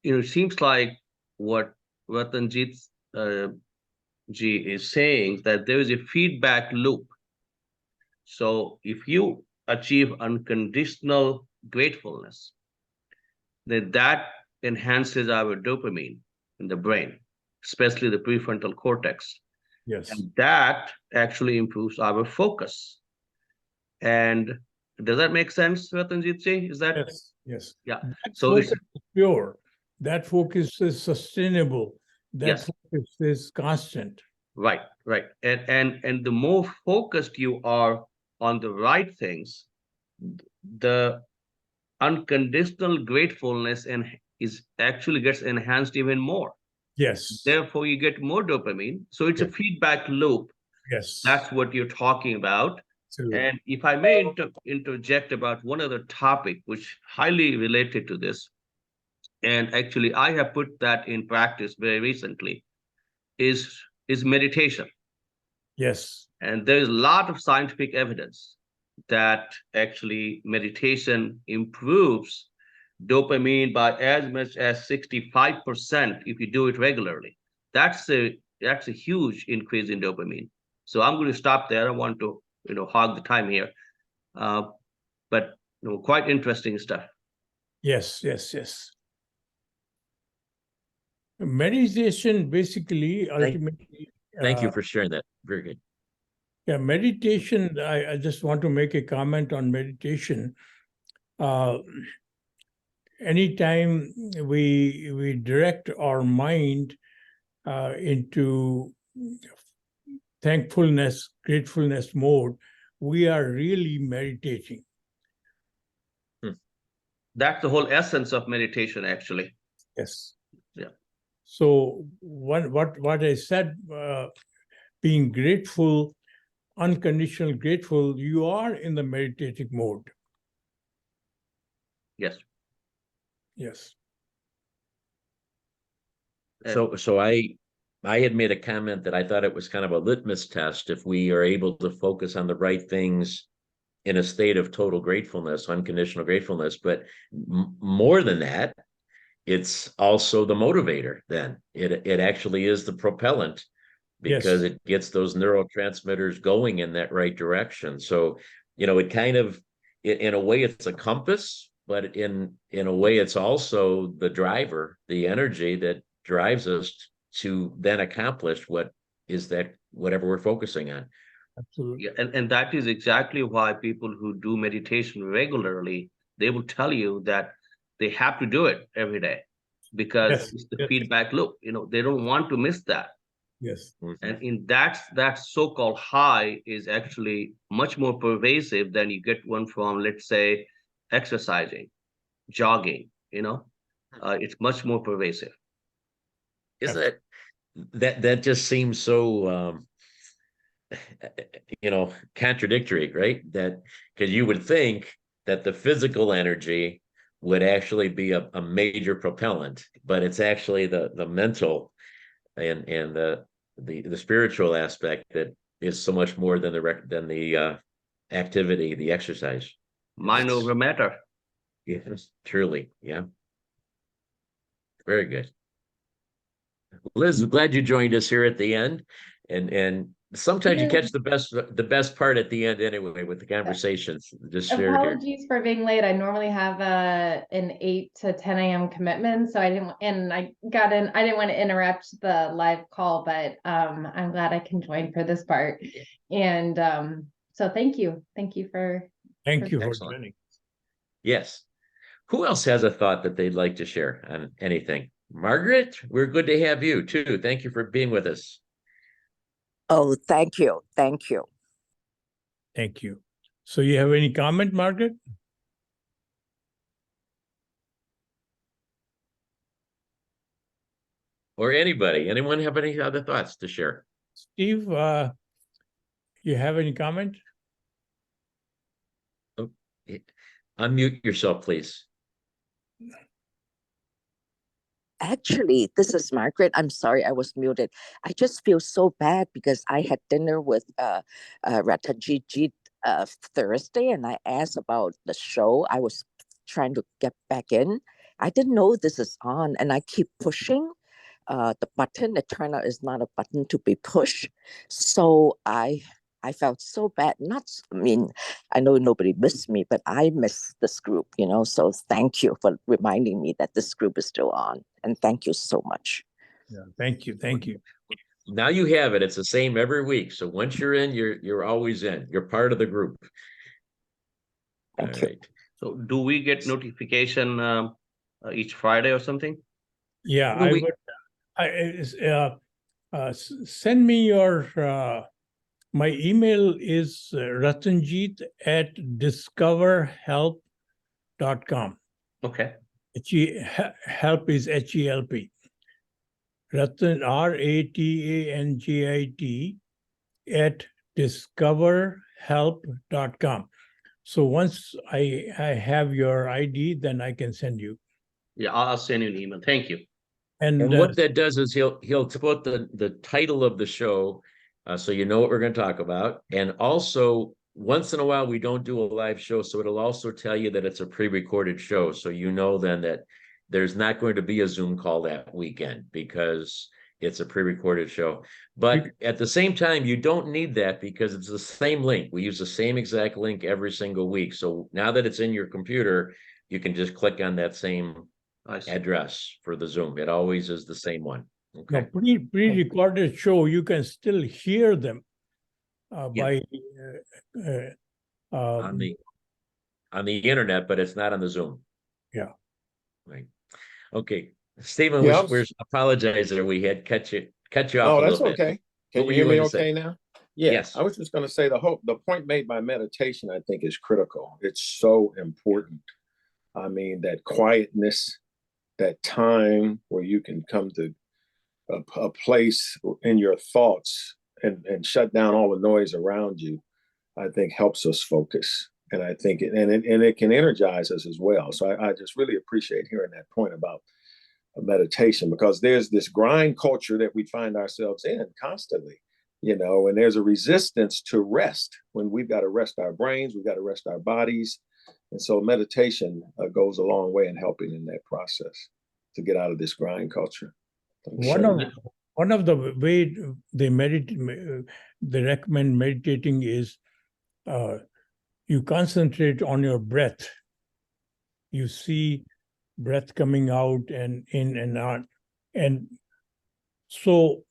it seems like what Ratanjit ji is saying, that there is a feedback loop. So if you achieve unconditional gratefulness, then that enhances our dopamine in the brain, especially the prefrontal cortex. Yes. And that actually improves our focus. And does that make sense, Ratanjit ji? Is that? Yes. Yes. Yeah. That So focus is pure. That focus is sustainable. That yes. focus is constant. Right. And the more focused you are on the right things, the unconditional gratefulness is actually gets enhanced even more. Yes. Therefore, you get more dopamine. So it's a feedback loop. Yes. That's what you're talking about. Absolutely. And if I may interject about one other topic, which highly related to this, and actually I have put that in practice very recently, is meditation. Yes. And there's a lot of scientific evidence that actually meditation improves dopamine by as much as 65% if you do it regularly. That's a huge increase in dopamine. So I'm going to stop there. I want to hog the time here, but quite interesting stuff. Yes. Meditation basically ultimately. Thank you for sharing that. Very good. Yeah, meditation. I just want to make a comment on meditation. Anytime we direct our mind into thankfulness, gratefulness mode, we are really meditating. That's the whole essence of meditation, actually. Yes. Yeah. So what I said, being grateful, unconditional grateful, you are in the meditative mode. Yes. Yes. So I had made a comment that I thought it was kind of a litmus test if we are able to focus on the right things in a state of total gratefulness, unconditional gratefulness. But more than that, it's also the motivator. Then it actually is the propellant, because it gets those neurotransmitters going in that right direction. So, it kind of, in a way, it's a compass, but in a way, it's also the driver, the energy that drives us to then accomplish whatever we're focusing on. Absolutely. Yeah, and that is exactly why people who do meditation regularly, they will tell you that they have to do it every day, because it's the feedback loop. They don't want to miss that. Yes. And in that so-called high is actually much more pervasive than you get one from, let's say, exercising, jogging. It's much more pervasive. Isn't that just seems so contradictory, right? That because you would think that the physical energy would actually be a major propellant, but it's actually the mental and the spiritual aspect that is so much more than the activity, the exercise. Mind over matter. Yes, truly, yeah. Very good. Liz, I'm glad you joined us here at the end, and sometimes you catch the best part at the end anyway with the conversations just shared here. Apologies for being late. I normally have an 8 to 10 a.m. commitment, so I didn't want to interrupt the live call, but I'm glad I can join for this part. And so thank you for joining. Yes. Who else has a thought that they'd like to share on anything? Margaret, we're good to have you too. Thank you for being with us. Oh, thank you. Thank you. Thank you. So you have any comment, Margaret? Or anybody? Anyone have any other thoughts to share? Steve, you have any comment? Oh, unmute yourself, please. Actually, this is Margaret. I'm sorry I was muted. I just feel so bad because I had dinner with Ratanjit Thursday, and I asked about the show. I was trying to get back in. I didn't know this is on, and I keep pushing the button. It turned out it's not a button to be pushed. So I felt so bad. I know nobody missed me, but I missed this group, so thank you for reminding me that this group is still on. And thank you so much. Yeah, thank you. Thank you. Now you have it. It's the same every week. So once you're in, you're always in. You're part of the group. Thank you. Right. So do we get notification each Friday or something? Yeah, send me your, my email is ratanjit@discoverhelp.com. Okay. Help is HELP. Ratan, RATANGIT @discoverhelp.com. So once I have your ID, then I can send you. Yeah, I'll send you an email. Thank you. And what that does is he'll put the title of the show, so you know what we're going to talk about. And also, once in a while, we don't do a live show, so it'll also tell you that it's a pre-recorded show. So you know then that there's not going to be a Zoom call that weekend because it's a pre-recorded show. But at the same time, you don't need that because it's the same link. We use the same exact link every single week. So now that it's in your computer, you can just click on that same address for the Zoom. It always is the same one. Okay. No, pre-recorded show, you can still hear them by on the internet, but it's not on the Zoom. Yeah. Right. Okay. Stephen, we're apologizing. We had cut you off. Oh, that's okay. Can you hear me okay now? Yeah, yes. I was just going to say the point made by meditation, I think, is critical. It's so important. I mean, that quietness, that time where you can come to a place in your thoughts and shut down all the noise around you, I think helps us focus. And I think it can energize us as well. So I just really appreciate hearing that point about meditation, because there's this grind culture that we find ourselves in constantly, and there's a resistance to rest when we've got to rest our brains, we've got to rest our bodies. And so meditation goes a long way in helping in that process to get out of this grind culture. One of the way they recommend meditating is you concentrate on your breath. You see breath coming out and in and out. And so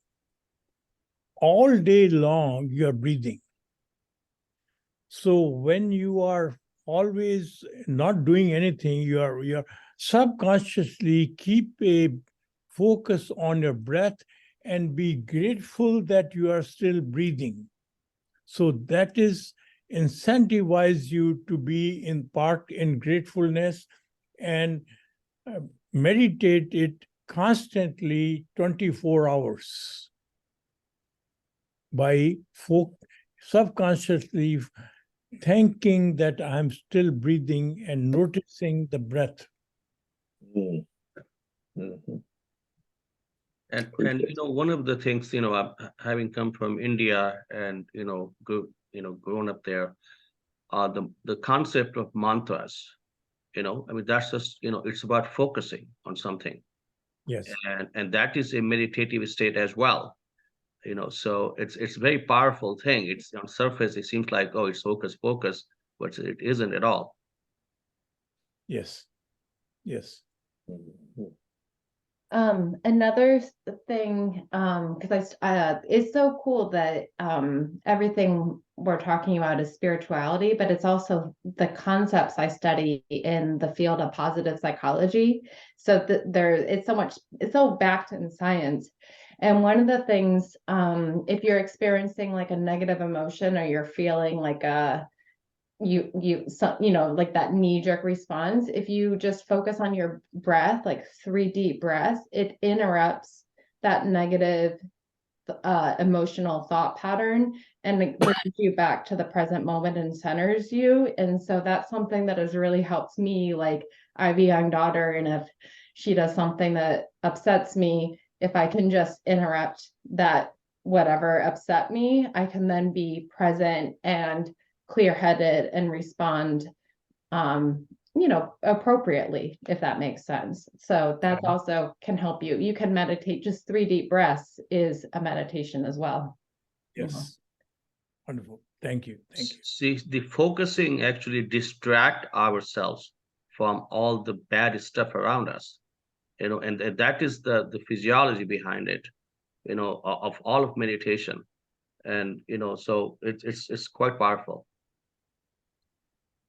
all day long, you're breathing. So when you are always not doing anything, you're subconsciously keep a focus on your breath and be grateful that you are still breathing. So that is incentivize you to be in part in gratefulness and meditate it constantly 24 hours by subconsciously thinking that I'm still breathing and noticing the breath. Mm. Mhm. And one of the things, having come from India and grown up there, the concept of mantras, that's just, it's about focusing on something. Yes. And that is a meditative state as well. So it's a very powerful thing. It's on surface, it seems like, oh, it's focus, but it isn't at all. Yes. Yes. Mhm. Another thing, because it's so cool that everything we're talking about is spirituality, but it's also the concepts I study in the field of positive psychology. So it's so backed in science. And one of the things, if you're experiencing like a negative emotion or you're feeling like like that knee-jerk response, if you just focus on your breath, like 3 deep breaths, it interrupts that negative emotional thought pattern and it brings you back to the present moment and centers you. And so that's something that has really helped me. Like, I have a young daughter, and if she does something that upsets me, if I can just interrupt that whatever upset me, I can then be present and clear-headed and respond appropriately, if that makes sense. So that also can help you. You can meditate. Just 3 deep breaths is a meditation as well. Yes. Wonderful. Thank you. Thank you. See, the focusing actually distract ourselves from all the bad stuff around us, and that is the physiology behind it, of all of meditation. And so it's quite powerful.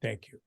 Thank you.